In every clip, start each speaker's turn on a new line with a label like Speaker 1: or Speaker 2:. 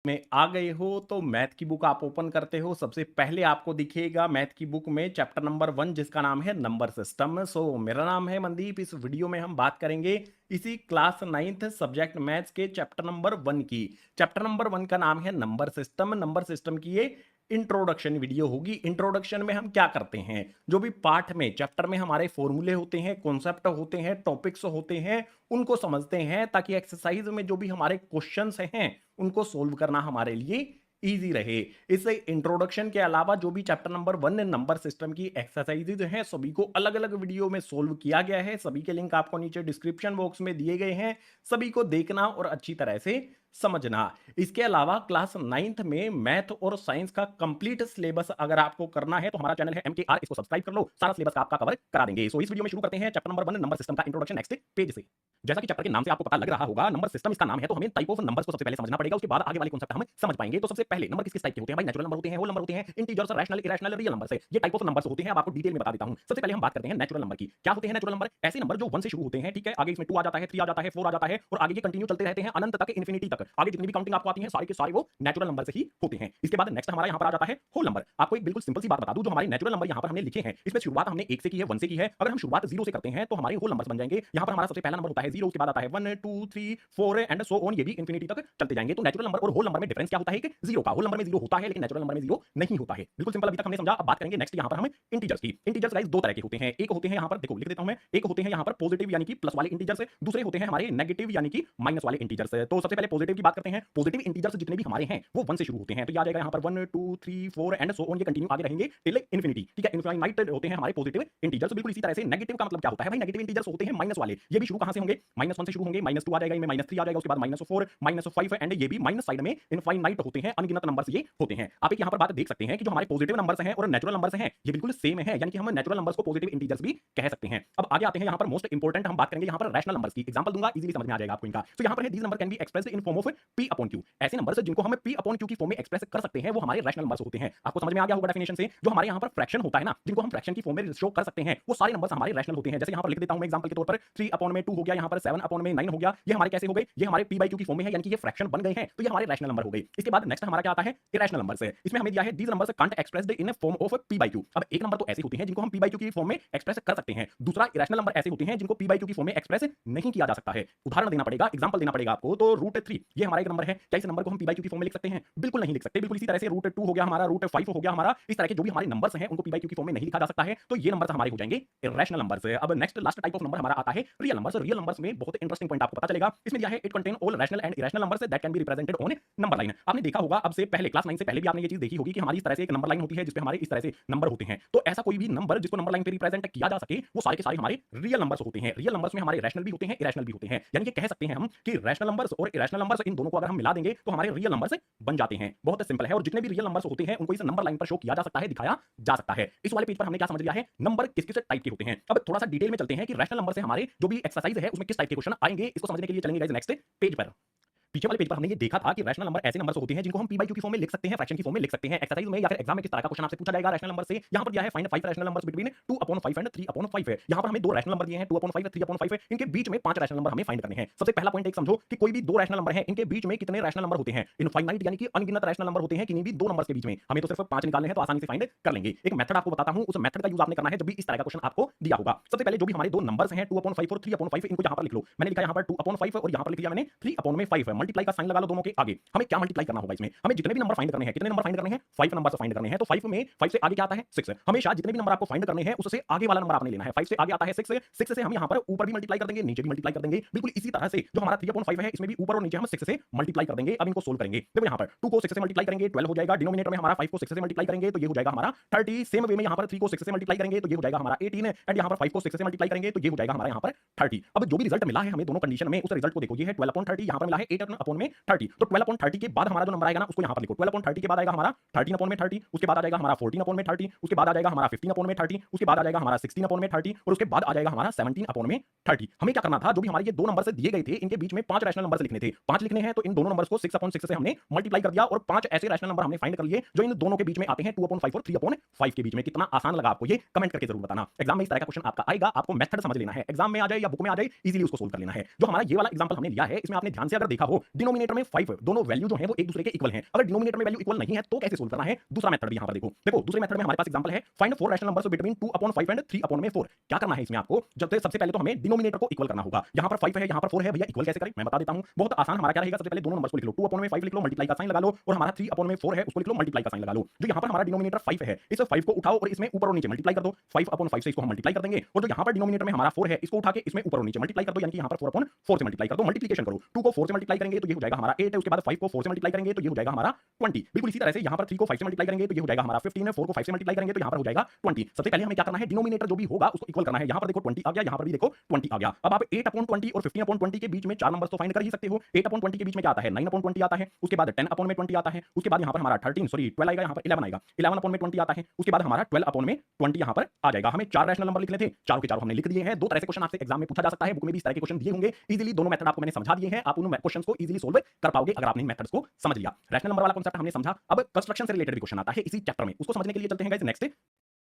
Speaker 1: में आ गए हो तो मैथ की बुक आप ओपन करते हो, सबसे पहले आपको दिखेगा मैथ की बुक में चैप्टर नंबर 1 जिसका नाम है नंबर सिस्टम। सो मेरा नाम है मनदीप। इस वीडियो में हम बात करेंगे इसी क्लास 9th सब्जेक्ट मैथ्स के चैप्टर नंबर 1 की। चैप्टर नंबर 1 का नाम है नंबर सिस्टम। नंबर सिस्टम की ये इंट्रोडक्शन वीडियो होगी। इंट्रोडक्शन में हम क्या करते हैं, जो भी पार्ट में चैप्टर में हमारे फॉर्मूले होते हैं, कॉन्सेप्ट होते हैं, टॉपिक्स होते हैं, उनको समझते हैं ताकि एक्सरसाइज में जो भी हमारे क्वेश्चंस हैं उनको सोल्व करना हमारे लिए इजी रहे। इस इंट्रोडक्शन के अलावा जो भी चैप्टर नंबर 1 नंबर सिस्टम की एक्सरसाइजेज हैं सभी को अलग अलग वीडियो में सोल्व किया गया है। सभी के लिंक आपको नीचे डिस्क्रिप्शन बॉक्स में दिए गए हैं, सभी को देखना और अच्छी तरह से समझना। इसके अलावा क्लास 9th में मैथ और साइंस का कंप्लीट सिलेबस अगर आपको करना है तो हमारा चैनल है MKR, इसको सब्सक्राइब कर लो, सारा सिलेबस आपका कवर करा देंगे। सो इस वीडियो में शुरू करते हैं चैप्टर नंबर 1 नंबर सिस्टम का इंट्रोडक्शन नेक्स्ट पेज से। जैसा कि चैप्टर के नाम से आपको पता लग रहा होगा, नंबर सिस्टम इसका नाम है, तो हमें टाइप ऑफ नंबर्स को सबसे पहले समझना पड़ेगा, उसके बाद आगे वाले कॉन्सेप्ट हम समझ पाएंगे। तो सबसे पहले नंबर किस किस टाइप के होते हैं भाई? नेचुरल नंबर होते हैं, होल नंबर होते हैं, integers, rational, irrational, real number से ये टाइप ऑफ नंबर्स होते हैं। अब आपको डिटेल में बता देता हूं। सबसे पहले हम बात करते हैं नेचुरल नंबर की। क्या होते हैं नेचुरल नंबर? ऐसे नंबर जो 1 से शुरू होते हैं, ठीक है, आगे इसमें 2 आ जाता है, 3 आ जाता है, 4 आ जाता है और आगे ये कंटिन्यू चलते रहते हैं अनंत तक, इन्फिनिटी तक। आगे जितनी भी काउंटिंग आपको आती है सारे के सारे वो नेचुरल नंबर से ही होते हैं। इसके बाद नेक्स्ट हमारा यहां पर आ जाता है होल नंबर। आपको एक बिल्कुल सिंपल सी बात बता दूं, जो हमारे नेचुरल नंबर यहां पर हमने लिखे हैं इसमें शुरुआत हमने 1 से की है, 1 से की है। अगर हम शुरुआत 0 से करते हैं तो हमारे होल नंबर्स बन जाएंगे। यहां पर हमारा सबसे पहला नंबर होता है 0, उसके बाद आता है 1 2 3 4 एंड सो ऑन, ये भी इंफिनिटी तक चलते जाएंगे। तो नेचुरल नंबर और होल नंबर में डिफरेंस क्या होता है कि 0 का। होल नंबर में 0 होता है लेकिन नेचुरल नंबर में 0 नहीं होता है। बिल्कुल सिंपल, अभी तक हमने समझा। अब बात करेंगे नेक्स्ट यहां पर हम इंटीजर्स की। इंटीजर्स गाइस दो तरह के होते हैं। एक होते हैं यहां पर, देखो लिख देता हूं मैं, एक होते हैं यहां पर पॉजिटिव यानी कि प्लस वाले इंटीजर्स, दूसरे होते हैं हमारे नेगेटिव यानी कि माइनस वाले इंटीजर्स। तो सबसे पहले पॉजिटिव की बात करते हैं। पॉजिटिव इंटीजर्स जितने भी हमारे हैं वो 1 से शुरू होते हैं, तो ये आ जाएगा यहां पर 1 2 3 4 एंड सो ऑन, ये कंटिन्यू आगे रहेंगे टिल इंफिनिटी, ठीक है। इनफाइनाइट होते हैं हमारे पॉजिटिव इंटीजर्स। बिल्कुल इसी तरह से नेगेटिव का मतलब क्या होता है भाई? नेगेटिव इंटीजर्स होते हैं माइनस वाले। ये भी शुरू कहां से होंगे? -1 से शुरू होंगे, -2 आ जाएगा, इनमें -3 आ जाएगा, उसके बाद -4 -5 एंड ये भी माइनस साइड में इनफाइनाइट होते हैं, अनगिनत नंबर्स ये होते हैं। आप एक यहां पर बात देख सकते हैं कि जो हमारे पॉजिटिव नंबर्स हैं और नेचुरल नंबर्स हैं ये बिल्कुल सेम है, यानी कि हम नेचुरल नंबर्स को पॉजिटिव इंटीजर्स भी कह सकते हैं। अब आगे आते हैं यहां पर मोस्ट इंपोर्टेंट, हम बात करेंगे यहां पर रैशनल नंबर्स की। एग्जांपल दूंगा, इजीली समझ में आ जाएगा आपको इनका। तो यहां पर है this number can be expressed in form of p upon q। ऐसे नंबर्स जिनको हम p अपॉन q की फॉर्म में एक्सप्रेस कर सकते हैं वो हमारे रैशनल नंबर्स होते हैं। आपको समझ में आ गया होगा डेफिनेशन से। जो हमारे यहां पर फ्रैक्शन होता है ना, जिनको हम फ्रैक्शन की फॉर्म में शो कर सकते हैं, वो सारे नंबर्स हमारे रैशनल होते हैं। जैसे यहां पर लिख देता हूं मैं एग्जांपल के तौर पर 3 अपॉन में 2 हो गया, यहां पर 7 अपॉन में 9 हो गया, ये हमारे कैसे हो गए? ये हमारे p q की फॉर्म में है, यानी कि ये फ्रैक्शन बन गए हैं, तो ये हमारे रैशनल नंबर हो गए। इसके बाद नेक्स्ट हमारा क्या आता है? इरेशनल नंबर्स है। इसमें हमें दिया है these numbers can't expressed in form of p q। अब एक नंबर तो ऐसे होते हैं जिनको हम p q की फॉर्म में एक्सप्रेस कर सकते हैं, दूसरा इरेशनल नंबर ऐसे होते हैं जिनको p q की फॉर्म में एक्सप्रेस नहीं किया जा सकता है। उदाहरण देना पड़ेगा, एग्जांपल देना पड़ेगा आपको। तो √3 ये हमारा एक नंबर है, क्या इस नंबर को हम p q की फॉर्म में लिख सकते हैं? बिल्कुल नहीं लिख सकते। बिल्कुल इसी तरह से √2 हो गया हमारा, √5 हो गया हमारा, इस तरह के जो भी हमारे नंबर्स हैं उनको p q की फॉर्म में नहीं लिखा जा सकता है, तो ये नंबर्स हमारे हो जाएंगे इरेशनल नंबर्स। अब next last type of number हमारा आता है रियल नंबर्स। रियल नंबर्स में बहुत इंटरेस्टिंग पॉइंट आपको पता चलेगा। इसमें दिया है it contain all rational and irrational numbers that can be represented on number line. आपने देखा होगा, अब से पहले क्लास 9 से पहले भी आपने ये चीज देखी होगी कि हमारी इस तरह से एक नंबर लाइन होती है जिसपे हमारे इस तरह से नंबर होते हैं। तो ऐसा कोई भी नंबर जिसको नंबर लाइन पे रिप्रेजेंट किया जा सके वो सारे के सारे हमारे रियल नंबर्स होते हैं। रियल नंबर्स में हमारे रैशनल भी होते हैं, इरेशनल भी होते हैं, यानी कि कह सकते हैं हम कि रैशनल नंबर्स और इरेशनल नंबर्स इन दोनों को अगर हम मिला देंगे तो हमारे रियल नंबर्स बन जाते हैं। बहुत सिंपल है। और जितने भी रियल नंबर्स होते हैं उनको इस नंबर लाइन पर शो किया जा सकता है, दिखाया जा सकता है। इस वाले पेज पर हमने क्या समझ लिया है? नंबर किस किस टाइप के होते हैं। अब थोड़ा सा डिटेल में चलते हैं कि रैशनल नंबर से हमारे जो भी एक्सरसाइज है उसमें किस टाइप के क्वेश्चन आएंगे, इसको समझने के लिए चलेंगे गाइस नेक्स्ट पेज पर। पीछे वाले पेज पर हमने ये देखा था कि रैशनल नंबर ऐसे नंबर्स होते हैं जिनको हम p q की फॉर्म में लिख सकते हैं, फ्रैक्शन की फॉर्म में लिख सकते हैं। एक्सरसाइज में या फिर एग्जाम में किस तरह का क्वेश्चन आपसे पूछा जाएगा रैशनल नंबर से। यहां पर दिया है find 5 rational numbers between 2/5 and 3/5 है। यहां पर हमें दो रैशनल नंबर दिए हैं 2/5 3/5, इनके बीच में 5 रैशनल नंबर हमें फाइंड करने हैं। सबसे पहला पॉइंट एक समझो कि कोई भी दो रैशनल नंबर है, इनके बीच में कितने रैशनल नंबर होते हैं? इनफाइनाइट यानी कि अनगिनत रैशनल नंबर होते हैं किन्हीं भी दो नंबर्स के बीच में। हमें तो सिर्फ 5 निकालने हैं, तो आसानी से फाइंड कर लेंगे। एक मेथड आपको बताता हूं, उस मेथड का यूज आपने करना है जब भी इस तरह का क्वेश्चन आपको दिया होगा। सबसे पहले जो भी हमारे दो नंबर्स हैं 2/5 और 3/5, इनको यहां पर लिख लो। मैंने लिखा यहां पर 2/5 और यहां पर लिख दिया मैंने 3/5। मल्टीप्लाई का साइन लगा लो दोनों के आगे। हमें क्या मल्टीप्लाई करना होगा इसमें? हमें जितने भी नंबर फाइंड करने हैं, कितने नंबर फाइंड करने हैं? 5 नंबर फाइंड करने हैं। तो 5 में 5 से आगे क्या आता है? 6। हमेशा जितने भी नंबर आपको फाइंड करने हैं उससे आगे वाला नंबर आपने लेना है। 5 से आगे आता है 6, 6 से हम यहां पर ऊपर भी मल्टीप्लाई कर देंगे, नीचे भी मल्टीप्लाई कर देंगे। बिल्कुल इसी तरह से जो हमारा 3/5 है इसमें भी ऊपर और नीचे हम 6 से मल्टीप्लाई कर देंगे। अब इनको सोल्व करेंगे। देखो यहां पर 2 को 6 से मल्टीप्लाई करेंगे 12 हो जाएगा। डिनोमिनेटर में हमारा 5 को 6 से मल्टीप्लाई करेंगे तो ये हो जाएगा हमारा 30। सेम वे में यहां पर 3 को 6 से मल्टीप्लाई करेंगे तो ये हो जाएगा हमारा 18 एंड यहां पर 5 को 6 से मल्टीप्लाई करेंगे तो ये हो जाएगा हमारा यहां पर 30। अब जो भी रिजल्ट मिला है हमें दोनों कंडीशन में, उस रिजल्ट को देखो। ये है 12/30, यहां पर मिला है 8/30। तो 12/30 के बाद हमारा जो नंबर आएगा ना उसको यहां पर लिखो। 12/30 के बाद आएगा हमारा 13/30, उसके बाद आ जाएगा हमारा 14/30, उसके बाद आ जाएगा हमारा 15/30, उसके बाद आ जाएगा हमारा 16/30 और उसके बाद आ जाएगा हमारा 17/30। हमें क्या करना था, जो भी हमारे ये दो नंबर से दिए गए थे इनके बीच में 5 रैशनल नंबर्स लिखने थे। 5 लिखने हैं तो इन दोनों नंबर्स को 6/6 से हमने मल्टीप्लाई कर दिया और 5 ऐसे रैशनल नंबर हमने फाइंड कर लिए जो इन दोनों के बीच में आते हैं 2/5 और 3/5 के बीच में। कितना आसान लगा आपको ये कमेंट करके जरूर बताना। एग्जाम में इस तरह का क्वेश्चन आपका आएगा, आपको मेथड समझ लेना है। एग्जाम में आ जाए या बुक में आ जाए, इजीली उसको सोल्व कर लेना है। जो हमारा ये वाला एग्जांपल हमने लिया है इसमें आपने ध्यान से अगर देखा हो देखो डिनोमिनेटर में 5 दोनों वैल्यू जो है वो एक दूसरे के इक्वल हैं। अगर डिनोमिनेटर में वैल्यू इक्वल नहीं है तो कैसे सोल्व करना है, दूसरा मेथड भी यहां पर देखो दूसरे मेथड में हमारे पास एग्जांपल है find 4 rational numbers between 2/5 and 3/4। क्या करना है इसमें आपको, जब सबसे पहले तो हमें डिनोमिनेटर को इक्वल करना होगा। यहां पर 5 है, यहां पर 4 है, भैया इक्वल कैसे करें मैं बता देता हूं। बहुत आसान, हमारा क्या रहेगा, सबसे पहले दोनों नंबर्स को लिख लो, 2/5 लिख लो, मल्टीप्लाई का साइन लगा लो, और हमारा 3/4 है उसको लिख लो, मल्टीप्लाई का साइन लगा लो। जो यहां पर हमारा डिनोमिनेटर 5 है, इस 5 को उठाओ और इसमें ऊपर और नीचे मल्टीप्लाई कर दो। 5/5 से इसको हम मल्टीप्लाई कर देंगे, और जो यहां पर डिनोमिनेटर में हमारा 4 है इसको उठा के इसमें ऊपर और नीचे मल्टीप्लाई कर दो, यानी कि यहां पर 4/4 से मल्टीप्लाई कर दो, मल्टीप्लिकेशन करो। 2 को 4 से मल्टीप्लाई करेंगे तो ये हो जाएगा हमारा 8 है, उसके बाद 5 को 4 से मल्टीप्लाई करेंगे तो ये हो जाएगा हमारा 20। बिल्कुल इसी तरह से यहां पर 3 को 5 से मल्टीप्लाई करेंगे तो ये हो जाएगा हमारा 15 है, 4 को 5 से मल्टीप्लाई करेंगे तो यहां पर हो जाएगा 20। सबसे पहले हमें क्या करना है, डिनोमिनेटर जो भी होगा उसको इक्वल करना है। यहां पर देखो 20 आ गया, यहां पर भी देखो 20 आ गया। अब आप 8/20 और 15/20 के बीच में 4 नंबर्स तो फाइंड कर ही सकते हो। 8/20 के बीच में क्या आता है, 9/20 आता है, उसके बाद 10/20 आता है, उसके बाद यहां पर हमारा 12 आएगा, यहां पर 11 आएगा, 11/20 आता है, उसके बाद हमारा 12/20 यहां पर आ जाएगा। हमें 4 रैशनल नंबर लिखने थे, चारों के चारों हमने लिख दिए हैं। दो तरह से क्वेश्चन आपसे एग्जाम में पूछा जा सकता है, बुक में भी इस तरह के क्वेश्चन दिए होंगे। इजीली दोनों मेथड आपको मैंने समझा दिए हैं, आप उन क्वेश्चंस को इजीली सोल्व कर पाओगे अगर आपने इन मेथड्स को समझ लिया। रैशनल नंबर वाला कांसेप्ट हमने समझा, अब कंस्ट्रक्शन से रिलेटेड भी क्वेश्चन आता है इसी चैप्टर में, उसको समझने के लिए चलते हैं गाइस नेक्स्ट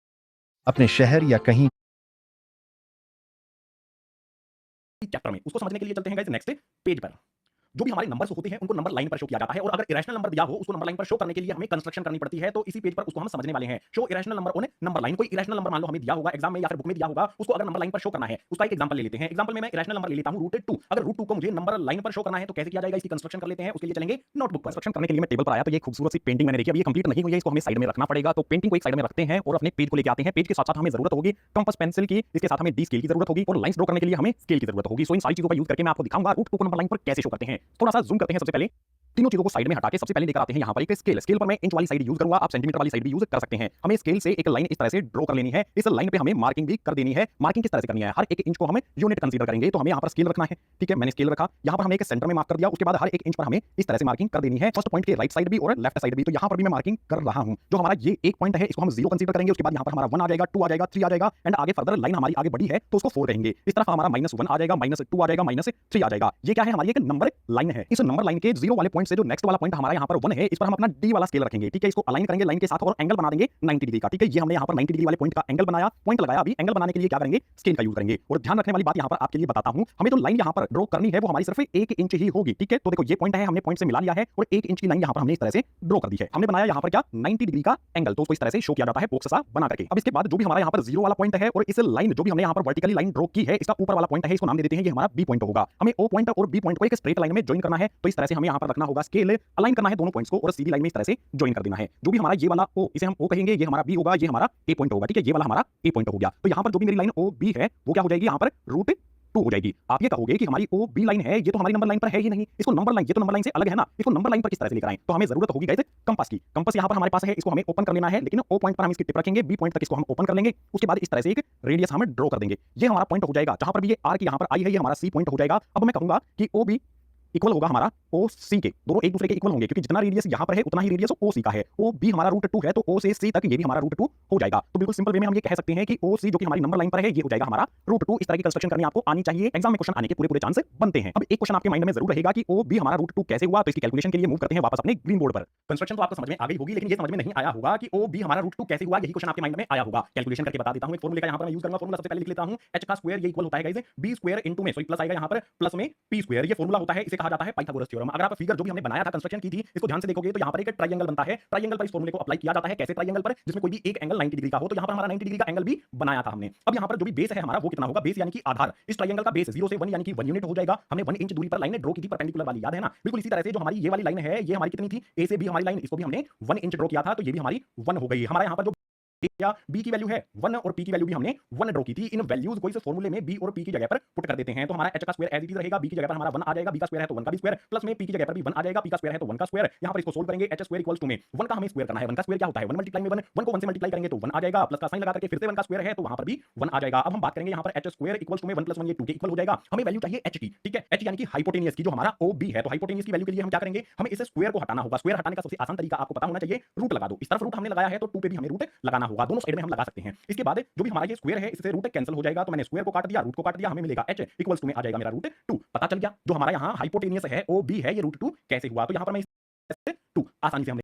Speaker 2: अपने शहर या कहीं
Speaker 1: चैप्टर में, उसको समझने के लिए चलते हैं गाइस नेक्स्ट पेज पर। जो भी हमारे नंबर्स होते हैं उनको नंबर लाइन पर शो किया जाता है, और अगर इरेशनल नंबर दिया हो उसको नंबर लाइन पर शो करने के लिए हमें कंस्ट्रक्शन करनी पड़ती है। तो इसी पेज पर उसको हम समझने वाले हैं। Show irrational number on number line. कोई इरेशनल नंबर मान लो हमें दिया होगा एग्जाम में या फिर बुक में दिया होगा, उसको अगर नंबर लाइन पर शो करना है, उसका एक एग्जांपल ले लेते हैं। एग्जांपल में मैं इरेशनल नंबर ले लेता हूं √2। अगर √2 को मुझे नंबर लाइन पर शो करना है तो कैसे किया जाएगा, इसकी कंस्ट्रक्शन कर लेते हैं। उसके लिए चलेंगे नोटबुक पर। कंस्ट्रक्शन करने के लिए मैं टेबल पर आया तो ये खूबसूरत सी पेंटिंग मैंने देखी, अब ये कंप्लीट नहीं हुई है, इसको हमें साइड में रखना पड़ेगा। तो पेंटिंग को एक साइड में रखते हैं और अपने पेज को लेके आते हैं। पेज के साथ साथ हमें जरूरत होगी कंपास पेंसिल की, इसके साथ हमें डी स्केल की जरूरत होगी, और लाइंस ड्रॉ करने के लिए हमें स्केल की जरूरत होगी। सो इन सारी चीजों का यूज करके मैं आपको दिखाऊंगा √2 को नंबर लाइन पर कैसे शो करते हैं। थोड़ा सा जूम करते हैं। सबसे पहले तीनों चीजों को साइड में हटा के सबसे पहले लेकर आते हैं यहाँ पर एक स्केल। स्केल पर मैं इंच वाली साइड यूज करूंगा, आप सेंटीमीटर वाली साइड भी यूज कर सकते हैं। हमें स्केल से एक लाइन इस तरह से ड्रॉ कर लेनी है। इस लाइन पे हमें मार्किंग भी कर देनी है। मार्किंग किस तरह से करनी है, हर एक इंच को हम यूनिट कंसीडर करेंगे, तो हमें यहाँ पर स्केल रखना है। ठीक है, मैंने स्केल रखा, यहाँ पर हमें एक सेंटर में मार्क कर दिया, उसके बाद हर एक इंच पर हमें इस तरह से मार्किंग कर देनी है। फर्स्ट पॉइंट के राइट साइड भी और लेफ्ट साइड भी, तो यहाँ पर भी मैं मार्किंग कर रहा हूँ। जो हमारा ये एक पॉइंट है इसको हम 0 कंसीडर करेंगे, उसके बाद यहाँ पर हमारा 1 आ जाएगा, 2 आ जाएगा, 3 आ जाएगा, एंड आगे फर्दर लाइन हमारी आगे बढ़ी है तो उसको 4 कहेंगे। इस तरफ हमारा -1 आ जाएगा, -2 आ जाएगा, -3 आ जाएगा। ये क्या है, हमारी एक नंबर लाइन है। इस नंबर लाइन के 0 वाले पॉइंट से जो नेक्स्ट वाला पॉइंट हमारा यहाँ पर 1 है, इस पर हम अपना डी वाला स्केल रखेंगे। ठीक है, इसको अलाइन करेंगे लाइन के साथ और एंगल बना देंगे 90 डिग्री का। ठीक है, ये हमने यहाँ पर 90 डिग्री वाले पॉइंट का एंगल बनाया, पॉइंट लगाया। अभी एंगल बनाने के लिए क्या करेंगे, स्केल का यूज करेंगे। और ध्यान रखने वाली बात यहाँ पर आपके लिए बताता हूँ, हमें जो लाइन यहाँ पर ड्रॉ करनी है वो हमारी सिर्फ 1 इंच ही होगी। ठीक है, तो देखो ये पॉइंट है, हमने पॉइंट से मिला लिया है और 1 इंच की लाइन यहाँ पर हमने इस तरह से ड्रॉ कर दी है। हमने बनाया यहाँ पर क्या 90 डिग्री का एंगल, तो उसको इस तरह से शो किया जाता है बॉक्स सा बना करके। अब इसके बाद जो भी हमारा यहाँ पर 0 वाला पॉइंट है और इस लाइन जो भी हमने यहाँ पर वर्टिकली लाइन ड्रॉ की है, इसका ऊपर वाला पॉइंट है, इसको नाम दे देते हैं, ये हमारा बी पॉइंट होगा। हमें ओ पॉइंट और बी पॉइंट को एक स्ट्रेट लाइन में ज्वाइन करना है, तो इस तरह से हमें यहाँ पर रखना होगा स्केल, अलाइन करना है दोनों पॉइंट्स को और सीधी लाइन में इस तरह से ज्वाइन कर देना है। जो भी हमारा ये वाला ओ, इसे हम ओ कहेंगे, ये हमारा बी होगा, ये हमारा ए पॉइंट होगा। ठीक है, ये वाला हमारा ए पॉइंट हो गया। तो यहाँ पर जो भी मेरी लाइन ओ बी है वो क्या हो जाएगी, यहाँ पर √2 हो जाएगी। आप ये कहोगे कि हमारी ओ बी लाइन है, ये तो हमारी नंबर लाइन पर है ही नहीं, इसको नंबर लाइन, ये तो नंबर लाइन से अलग है ना, इसको नंबर लाइन पर किस तरह से लेकर आएं। तो हमें जरूरत होगी गाइस कंपास की। कंपास यहाँ पर हमारे पास है, इसको हमें ओपन कर लेना है, लेकिन ओ पॉइंट पर हम इसकी टिप रखेंगे, बी पॉइंट तक इसको हम ओपन कर लेंगे। उसके बाद इस तरह से एक रेडियस हम ड्रॉ कर देंगे। ये हमारा पॉइंट हो जाएगा, जहां पर भी ये आर की यहाँ पर आई है, ये हमारा सी पॉइंट हो जाएगा। अब मैं कहूंगा कि ओ बी इक्वल होगा हमारा ओ सी के, दोनों एक दूसरे के इक्वल होंगे, क्योंकि जितना रेडियस यहाँ पर है उतना ही रेडियस ओ सी का है। ओ बी हमारा √2 है, तो ओ से सी तक ये भी हमारा √2 हो जाएगा। तो बिल्कुल सिंपल वे में हम ये कह सकते हैं कि ओ सी जो कि हमारी नंबर लाइन पर है, ये हो जाएगा हमारा √2। इस तरह की कंस्ट्रक्शन करनी आपको आनी चाहिए, एग्जाम में क्वेश्चन आने के पूरे चांस बनते हैं। अब एक क्वेश्चन आपके माइंड में जरूर रहेगा कि ओ बी हमारा √2 कैसे हुआ, तो इसकी कैलकुलेशन के लिए मूव करते हैं वापस अपने ग्रीन बोर्ड पर। कंस्ट्रक्शन तो आपको समझ में आ गई होगी, लेकिन ये समझ में नहीं आया होगा कि ओ बी हमारा √2 कैसे हुआ, यही क्वेश्चन आपके माइंड में आया होगा। कैलकुलेशन करके बता देता हूं, एक फॉर्मूले का यहाँ पर मैं यूज करूंगा। फॉर्मूला सबसे पहले लिख लेता हूं, h का स्क्वायर ये इक्वल होता है गाइस b स्क्वायर इनटू में, सॉरी प्लस आएगा यहाँ पर, प्लस में p स्क्वायर। ये फॉर्मूला होता है, इसे कहा जाता है पाइथागोरस थ्योरम। अगर आप फिगर जो भी हमने बनाया था, कंस्ट्रक्शन की थी, इसको ध्यान से देखोगे तो यहाँ पर एक ट्रायंगल बनता है। ट्रायंगल पर इस फॉर्मूले को अप्लाई किया जाता है। कैसे ट्रायंगल पर, जिसमें कोई भी एक एंगल 90 डिग्री का हो, तो यहाँ पर हमारा 90 डिग्री का एंगल भी बनाया था हमने। अब यहाँ पर जो भी बेस है हमारा वो कितना होगा, बेस यानी कि आधार। इस ट्रायंगल का बेस 0 से 1 यानी कि 1 यूनिट हो जाएगा। हमने 1 इंच दूरी पर लाइन ड्रॉ की थी, परपेंडिकुलर वाली, याद है ना। बिल्कुल इसी तरह से जो हमारी ये वाली लाइन है, ये हमारी कितनी थी, ए से बी हमारी लाइन, इसको भी हमने 1 इंच ड्रॉ किया था, तो ये भी हमारी 1 हो गई। हमारा यहाँ पर जो या b की वैल्यू है 1 और p की वैल्यू भी हमने 1 ड्रॉ की थी। इन वैल्यूज को इस फॉर्मूले में b और p की जगह पर पुट कर देते हैं, तो हमारा h का स्क्वायर एज इट इज रहेगा, b की जगह पर हमारा 1 आ जाएगा, b का स्क्वायर है तो 1 का भी स्क्वायर, प्लस में p की जगह पर भी 1 आ जाएगा, p का स्क्वायर है तो 1 का स्क्वायर। यहां पर इसको सोल्व करेंगे, h स्क्वायर इक्वल्स टू में 1 का हमें स्क्वायर करना है। 1 का स्क्वायर क्या होता है, 1 मल्टीप्लाई में 1, 1 को 1 से मल्टीप्लाई करेंगे तो 1 आ जाएगा, प्लस का साइन लगा करके फिर से 1 का स्क्वायर है तो वहां पर भी 1 आ जाएगा। अब हम बात करेंगे यहां पर h स्क्वायर इक्वल्स टू में 1 + 1 ये 2 के इक्वल हो जाएगा। हमें वैल्यू चाहिए h की। ठीक है, h यानी कि हाइपोटेनियस की, जो हमारा OB है। तो हाइपोटेनियस की वैल्यू के लिए हम क्या करेंगे, हमें इस स्क्वायर को हटाना होगा। स्क्वायर हटाने का सबसे आसान तरीका आपको पता होना चाहिए, रूट लगा दो। इस तरफ रूट हमने लगाया है तो 2 पे भी हमें रूट लगाना होगा, दोनों साइड में हम लगा सकते हैं। इसके बाद जो भी हमारा ये स्क्वायर है, इससे रूट कैंसिल हो जाएगा, तो मैंने स्क्वायर को काट दिया, रूट को काट दिया, हमें मिलेगा h इक्वल्स टू में आ जाएगा मेरा √2। पता चल गया जो हमारा यहाँ हाइपोटेनियस है OB है, ये √2 कैसे हुआ। तो यहाँ पर मैं 2 आसानी से हम